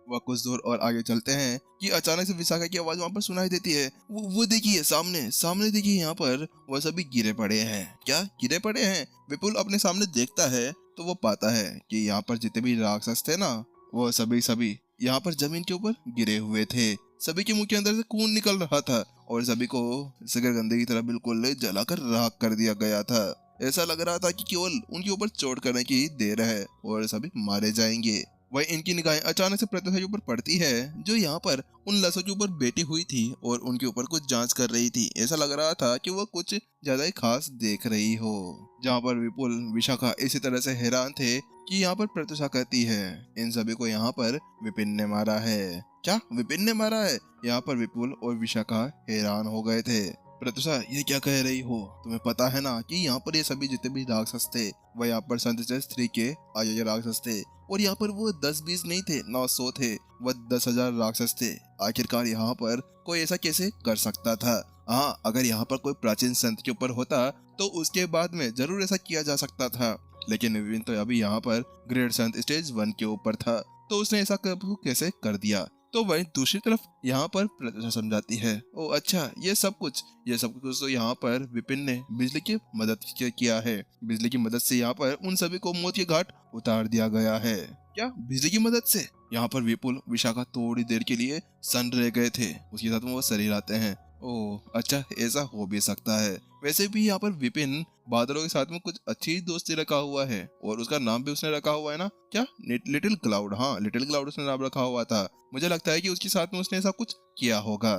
वह कुछ दूर और आगे चलते हैं कि अचानक से विशाखा की आवाज वहाँ पर सुनाई देती है। वो देखिए सामने सामने देखिए, यहाँ पर वह सभी गिरे पड़े हैं। क्या गिरे पड़े हैं? विपुल अपने सामने देखता है तो वो पाता है कि यहाँ पर जितने भी राक्षस थे ना, वो सभी सभी यहाँ पर जमीन के ऊपर गिरे हुए थे। सभी के मुंह के अंदर से खून निकल रहा था और सभी को सिगर गंदे की तरह बिल्कुल जलाकर राख कर दिया गया था। ऐसा लग रहा था कि केवल उनके ऊपर चोट करने की देर है और सभी मारे जाएंगे। वही इनकी निगाहें अचानक से प्रत्युषा के ऊपर पड़ती है, जो यहाँ पर उन लसों के ऊपर बैठी हुई थी और उनके ऊपर कुछ जांच कर रही थी। ऐसा लग रहा था कि वह कुछ ज्यादा ही खास देख रही हो। जहाँ पर विपुल विशाखा इसी तरह से हैरान थे कि यहाँ पर प्रत्युषा कहती है, इन सभी को यहाँ पर विपिन ने मारा है। क्या विपिन ने मारा है? यहाँ पर विपुल और विशाखा हैरान हो गए थे। प्रत्युषा, ये क्या कह रही हो? तुम्हें पता है ना कि यहाँ पर ये सभी जितने भी राक्षस थे वह यहाँ पर संत स्त्री के आयोजक राक्षस थे और यहाँ पर वो 10-20 नहीं थे, 900 थे, वह 10,000 राक्षस थे। आखिरकार यहाँ पर कोई ऐसा कैसे कर सकता था? हाँ, अगर यहाँ पर कोई प्राचीन संत के ऊपर होता तो उसके बाद में जरूर ऐसा किया जा सकता था, लेकिन विपिन तो अभी यहाँ पर ग्रेट संत स्टेज 1 के ऊपर था, तो उसने ऐसा कैसे कर दिया? तो वहीं दूसरी तरफ यहाँ पर प्रत्युषा समझाती है, ओ अच्छा, ये सब कुछ तो यहाँ पर विपिन ने बिजली की मदद किया है। बिजली की मदद से यहाँ पर उन सभी को मौत के घाट उतार दिया गया है। क्या बिजली की मदद से? यहाँ पर विपुल विशाखा थोड़ी देर के लिए सन रह गए थे, उसके साथ में वो शरीर आते हैं। ओह अच्छा, ऐसा हो भी सकता है। वैसे भी यहाँ पर विपिन बादलों के साथ में कुछ अच्छी दोस्ती रखा हुआ है और उसका नाम भी उसने रखा हुआ है ना, क्या लिटिल क्लाउड। हाँ, लिटिल क्लाउड उसने नाम रखा हुआ था। मुझे लगता है कि उसके साथ में उसने ऐसा कुछ किया होगा।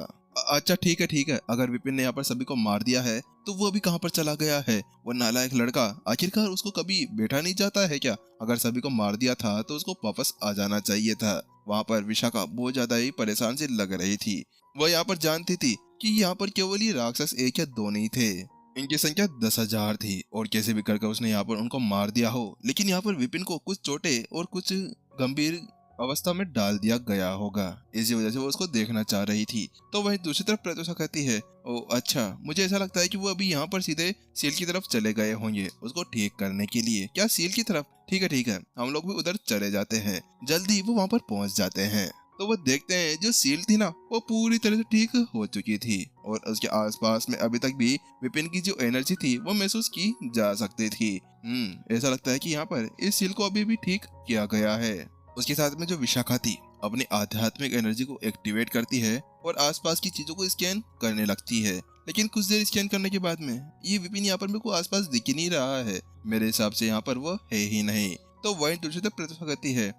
अच्छा ठीक है, अगर विपिन ने यहाँ पर सभी को मार दिया है तो वो अभी कहाँ पर चला गया है? वो नालायक लड़का, आखिरकार उसको कभी बैठा नहीं जाता है क्या? अगर सभी को मार दिया था तो उसको वापस आ जाना चाहिए था। वहाँ पर विशाखा बहुत ज्यादा ही परेशान सी लग रही थी। वह यहाँ पर जानती थी कि यहाँ पर केवल ये राक्षस 1 या 2 नहीं थे, इनकी संख्या 10,000 थी और कैसे भी करके उसने यहाँ पर उनको मार दिया हो। लेकिन यहाँ पर विपिन को कुछ चोटें और कुछ गंभीर अवस्था में डाल दिया गया होगा, इसी वजह से वो उसको देखना चाह रही थी। तो वहीं दूसरी तरफ प्रत्युषा कहती है, ओ अच्छा, मुझे ऐसा लगता है कि वो अभी यहाँ पर सीधे सील की तरफ चले गए होंगे उसको ठीक करने के लिए। क्या सील की तरफ? ठीक है, हम लोग भी उधर चले जाते हैं। जल्दी वो वहाँ पर पहुँच जाते हैं। तो वो देखते हैं जो सील थी ना, वो पूरी तरह से ठीक हो चुकी थी और उसके आसपास में अभी तक भी विपिन की जो एनर्जी थी वो महसूस की जा सकती थी। ऐसा लगता है कि यहाँ पर इस सील को अभी भी ठीक किया गया है। उसके साथ में जो विशाखा थी अपनी आध्यात्मिक एनर्जी को एक्टिवेट करती है और आसपास की चीजों को स्कैन करने लगती है। लेकिन कुछ देर स्कैन करने के बाद में ये विपिन यहाँ पर मेरे को आसपास दिख ही नहीं रहा है। मेरे हिसाब से यहाँ पर वो है ही नहीं। तो वहीं दूसरी तरफ प्रत्युषा कहती है,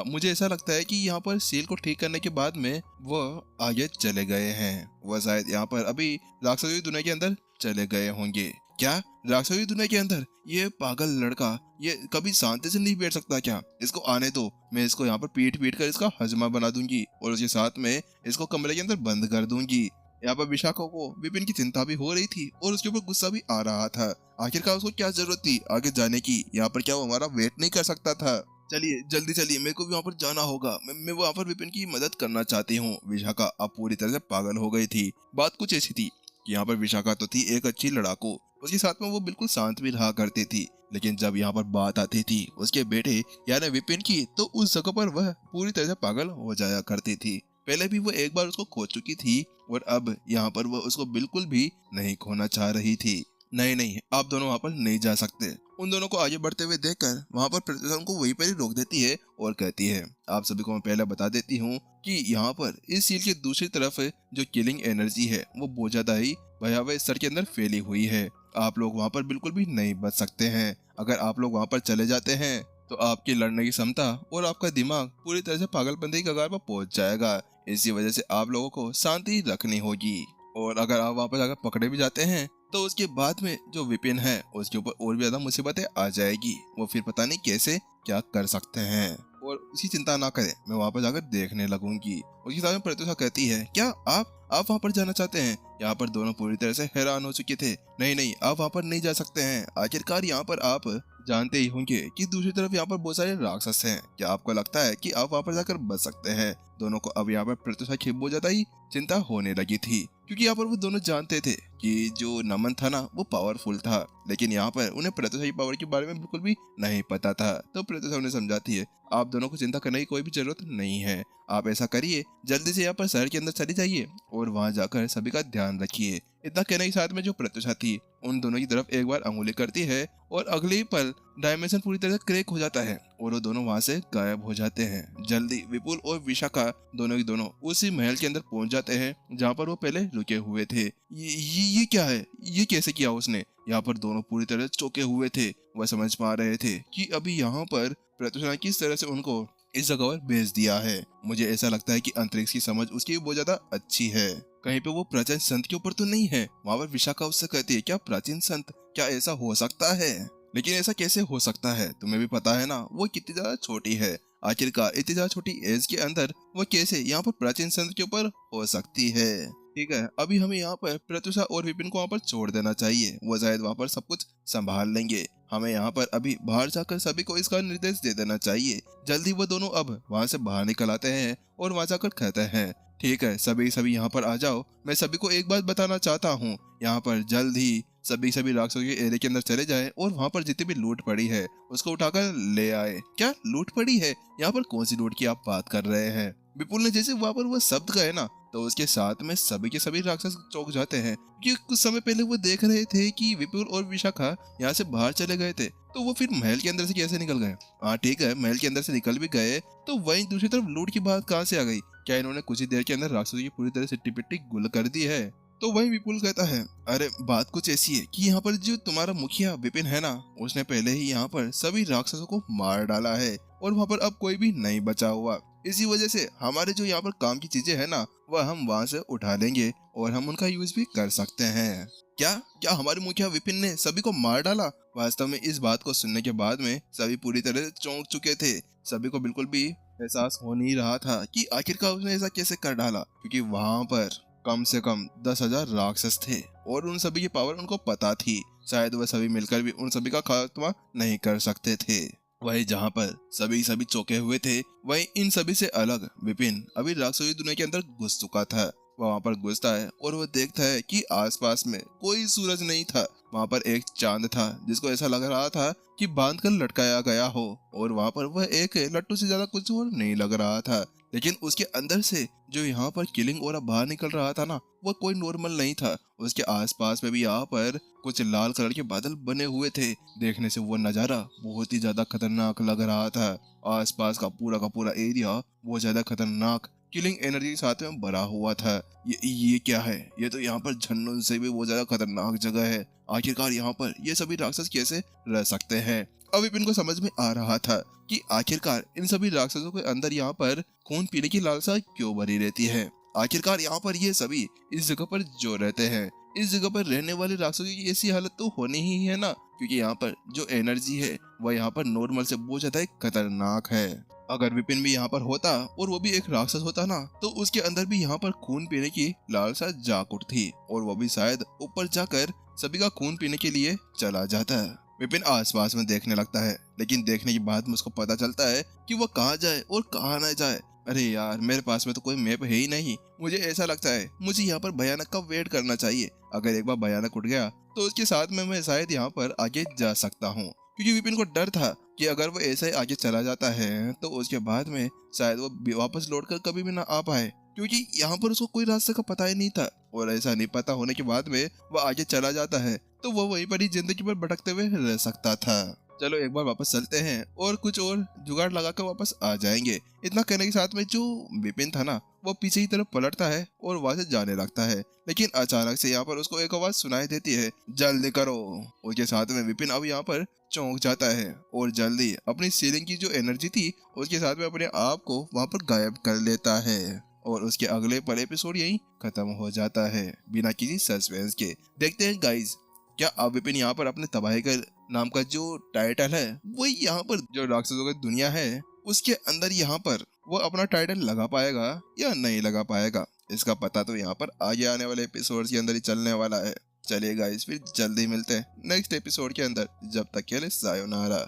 मुझे ऐसा लगता है कि यहाँ पर सील को ठीक करने के बाद में वह आगे चले गए हैं। वह शायद यहाँ पर अभी राक्षसों की दुनिया के अंदर चले गए होंगे। क्या राक्षसों की दुनिया के अंदर? ये पागल लड़का ये कभी शांति से नहीं बैठ सकता क्या? इसको आने दो, मैं इसको यहाँ पर पीट पीट कर इसका हजमा बना दूंगी और उसके साथ में इसको कमरे के अंदर बंद कर दूंगी। यहाँ पर विशाखा को विपिन की चिंता भी हो रही थी और उसके ऊपर गुस्सा भी आ रहा था। आखिरकार उसको क्या जरूरत थी आगे जाने की? यहाँ पर क्या वो हमारा वेट नहीं कर सकता था? चलिए जल्दी चलिए, मेरे को भी वहाँ पर जाना होगा। मैं वहाँ पर विपिन की मदद करना चाहती हूँ। विशाखा अब पूरी तरह से पागल हो गई थी। बात कुछ ऐसी थी कि यहाँ पर विशाखा तो थी एक अच्छी लड़ाकू, उसके साथ में वो बिल्कुल शांत भी रहा करती थी, लेकिन जब यहाँ पर बात आती थी उसके बेटे यानी विपिन की, तो उस जगह पर वह पूरी तरह से पागल हो जाया करती थी। पहले भी वो एक बार उसको खो चुकी थी और अब यहाँ पर वह उसको बिल्कुल भी नहीं खोना चाह रही थी। नहीं, आप दोनों वहाँ पर नहीं जा सकते। उन दोनों को आगे बढ़ते हुए देखकर वहाँ पर प्रत्युषा उनको वहीं पर ही रोक देती है और कहती है, आप सभी को मैं पहले बता देती हूँ कि यहाँ पर इस सील की दूसरी तरफ जो किलिंग एनर्जी है वो बहुत ज्यादा ही भयावह स्तर के अंदर फैली हुई है। आप लोग वहाँ पर बिल्कुल भी नहीं बच सकते हैं। अगर आप लोग वहाँ पर चले जाते हैं तो आपकी लड़ने की क्षमता और आपका दिमाग पूरी तरह से पागलपंती की कगार पर पहुंच जाएगा। इसी वजह से आप लोगों को शांति रखनी होगी और अगर आप वहाँ पर जाकर पकड़े भी जाते हैं तो उसके बाद में जो विपिन है उसके ऊपर और भी ज्यादा मुसीबतें आ जाएगी। वो फिर पता नहीं कैसे क्या कर सकते हैं और उसकी चिंता ना करें, मैं वहाँ पर जाकर देखने लगूंगी। उसके साथ में प्रत्युषा कहती है, क्या आप वहाँ पर जाना चाहते हैं? यहाँ पर दोनों पूरी तरह से हैरान हो चुके थे। नहीं, आप वहाँ पर नहीं जा सकते हैं। आखिरकार यहाँ पर आप जानते ही होंगे कि दूसरी तरफ यहाँ पर बहुत सारे राक्षस हैं। क्या आपको लगता है कि आप वहाँ पर जाकर बच सकते हैं? दोनों को अब यहाँ पर प्रत्युषा की बहुत ज्यादा ही चिंता होने लगी थी। क्योंकि यहाँ पर वो दोनों जानते थे कि जो नमन था ना वो पावरफुल था, लेकिन यहाँ पर उन्हें प्रत्युषा की पावर के बारे में बिल्कुल भी नहीं पता था। तो प्रत्युषा उन्हें समझाती है, आप दोनों को चिंता करने की कोई भी जरूरत नहीं है। आप ऐसा करिए, जल्दी से यहाँ पर शहर के अंदर चली जाइए और वहाँ जाकर सभी का ध्यान रखिए। इतना कहने के साथ में जो प्रत्युषा थी उन दोनों की तरफ एक बार अंगुली करती है और अगले ही पल डायमेंशन पूरी तरह से क्रैक हो जाता है और वो दोनों वहाँ से गायब हो जाते हैं। जल्दी विपुल और विशाखा दोनों की दोनों उसी महल के अंदर पहुंच जाते हैं जहाँ पर वो पहले रुके हुए थे। ये क्या है, ये कैसे किया उसने? यहाँ पर दोनों पूरी तरह चौंके हुए थे। वह समझ पा रहे थे कि अभी यहाँ पर प्रत्युषा ने किस तरह से उनको इस जगह पर भेज दिया है। मुझे ऐसा लगता है कि अंतरिक्ष की समझ उसकी बहुत ज्यादा अच्छी है। कहीं पे वो प्राचीन संत के ऊपर तो नहीं है। वहाँ पर विशाखा उससे कहती है, क्या प्राचीन संत, क्या ऐसा हो सकता है? लेकिन ऐसा कैसे हो सकता है? तुम्हें भी पता है ना वो कितनी ज्यादा छोटी है। आखिरकार इतनी ज्यादा छोटी एज के अंदर वो कैसे यहाँ पर प्राचीन संत के ऊपर हो सकती है? ठीक है, अभी हमें यहाँ पर प्रत्युषा और विपिन को वहाँ पर छोड़ देना चाहिए। वो शायद वहाँ पर सब कुछ संभाल लेंगे। हमें यहाँ पर अभी बाहर जाकर सभी को इसका निर्देश दे देना चाहिए। जल्दी वो दोनों अब वहाँ से बाहर निकल आते हैं और वहाँ जाकर कहते हैं, ठीक है सभी यहाँ पर आ जाओ। मैं सभी को एक बात बताना चाहता हूँ, यहाँ पर जल्द ही सभी राक्षसों के एरिया के अंदर चले जाएं और वहाँ पर जितनी भी लूट पड़ी है उसको उठाकर ले आए। क्या लूट पड़ी है? यहाँ पर कौन सी लूट की आप बात कर रहे हैं? विपुल ने जैसे वहाँ पर वो शब्द कहे ना तो उसके साथ में सभी के सभी राक्षस चौंक जाते हैं, क्योंकि कुछ समय पहले वो देख रहे थे कि विपुल और विशाखा यहाँ से बाहर चले गए थे, तो वो फिर महल के अंदर से कैसे निकल गए? हाँ ठीक है, महल के अंदर से निकल भी गए, तो वहीं दूसरी तरफ लूट की बात कहाँ से आ गई? क्या इन्होंने कुछ ही देर के अंदर राक्षसों की पूरी तरह से टिपिट्टी गुल कर दी है? तो वही विपुल कहता है, अरे बात कुछ ऐसी है कि यहाँ पर जो तुम्हारा मुखिया विपिन है ना, उसने पहले ही यहाँ पर सभी राक्षसों को मार डाला है और वहाँ पर अब कोई भी नहीं बचा हुआ। इसी वजह से हमारे जो यहाँ पर काम की चीजें है ना वह हम वहाँ से उठा लेंगे और हम उनका यूज भी कर सकते हैं। क्या क्या हमारे मुखिया विपिन ने सभी को मार डाला? वास्तव में इस बात को सुनने के बाद में सभी पूरी तरह से चौंक चुके थे। सभी को बिल्कुल भी एहसास हो नहीं रहा था कि आखिरकार उसने ऐसा कैसे कर डाला, क्योंकि वहाँ पर कम से कम 10,000 राक्षस थे और उन सभी की पावर उनको पता थी। शायद वह सभी मिलकर भी उन सभी का खात्मा नहीं कर सकते थे। वही जहाँ पर सभी चौंके हुए थे, वही इन सभी से अलग विपिन अभी राक्षसों की दुनिया के अंदर घुस चुका था। वह वहाँ पर घुसता है और वह देखता है कि आसपास में कोई सूरज नहीं था। वहाँ पर एक चांद था जिसको ऐसा लग रहा था कि बांध कर लटकाया गया हो, और वहाँ पर वह एक लट्टू से ज्यादा कुछ और नहीं लग रहा था। लेकिन उसके अंदर से जो यहाँ पर किलिंग और बाहर निकल रहा था ना, वह कोई नॉर्मल नहीं था। उसके आसपास में भी यहाँ पर कुछ लाल कलर के बादल बने हुए थे। देखने से वो नजारा बहुत ही ज्यादा खतरनाक लग रहा था। आसपास का पूरा एरिया बहुत ज्यादा खतरनाक किलिंग एनर्जी के साथ में भरा हुआ था। ये क्या है? ये तो यहाँ पर झन्नों से भी बहुत ज्यादा खतरनाक जगह है। आखिरकार यहाँ पर ये सभी राक्षस कैसे रह सकते हैं? अब विपिन को समझ में आ रहा था कि आखिरकार इन सभी राक्षसों के अंदर यहाँ पर खून पीने की लालसा क्यों भरी रहती है। आखिरकार यहाँ पर ये सभी इस जगह पर जो रहते हैं, इस जगह पर रहने वाले राक्षसों की ऐसी हालत तो होनी ही है ना, क्योंकि यहाँ पर जो एनर्जी है वह यहाँ पर नॉर्मल से बहुत ज्यादा खतरनाक है। अगर विपिन भी यहाँ पर होता और वो भी एक राक्षस होता ना, तो उसके अंदर भी यहाँ पर खून पीने की लालसा जाग उठती और वो भी शायद ऊपर जाकर सभी का खून पीने के लिए चला जाता। विपिन आसपास में देखने लगता है, लेकिन देखने के बाद में उसको पता चलता है कि वह कहाँ जाए और कहाँ न जाए। अरे यार, मेरे पास में तो कोई मैप है ही नहीं। मुझे ऐसा लगता है मुझे यहाँ पर भयानक का वेट करना चाहिए। अगर एक बार भयानक उठ गया तो उसके साथ में मैं शायद यहाँ पर आगे जा सकता हूँ, क्योंकि विपिन को डर था कि अगर वो ऐसा ही आगे चला जाता है तो उसके बाद में शायद वो वापस लौटकर कभी भी ना आ पाए, क्योंकि यहाँ पर उसको कोई रास्ते का पता ही नहीं था। और ऐसा नहीं पता होने के बाद में वो आगे चला जाता है तो वो वहीं पर ही जिंदगी पर भटकते हुए रह सकता था। चलो एक बार वापस चलते हैं और कुछ और जुगाड़ लगाकर वापस आ जाएंगे। इतना कहने के साथ में जो विपिन था ना, वो पीछे की तरफ पलटता है और वहां से जाने लगता है। लेकिन अचानक से यहाँ पर उसको एक आवाज सुनाई देती है, जल्दी करो। उसके साथ में विपिन अब यहाँ पर चौंक जाता है और जल्दी अपनी सीलिंग की जो एनर्जी थी उसके साथ में अपने आप को वहाँ पर गायब कर लेता है। और उसके अगले पर एपिसोड यही खत्म हो जाता है बिना किसी सस्पेंस के। देखते हैं गाइज, क्या अब विपिन यहाँ पर अपने तबाही का नाम का जो टाइटल है वही यहाँ पर जो राक्षसों की दुनिया है उसके अंदर यहाँ पर वो अपना टाइटल लगा पाएगा या नहीं लगा पाएगा, इसका पता तो यहाँ पर आगे आने वाले एपिसोड के अंदर ही चलने वाला है। चलिए गाइस, फिर जल्दी मिलते हैं नेक्स्ट एपिसोड के अंदर। जब तक के लिए सायोनारा।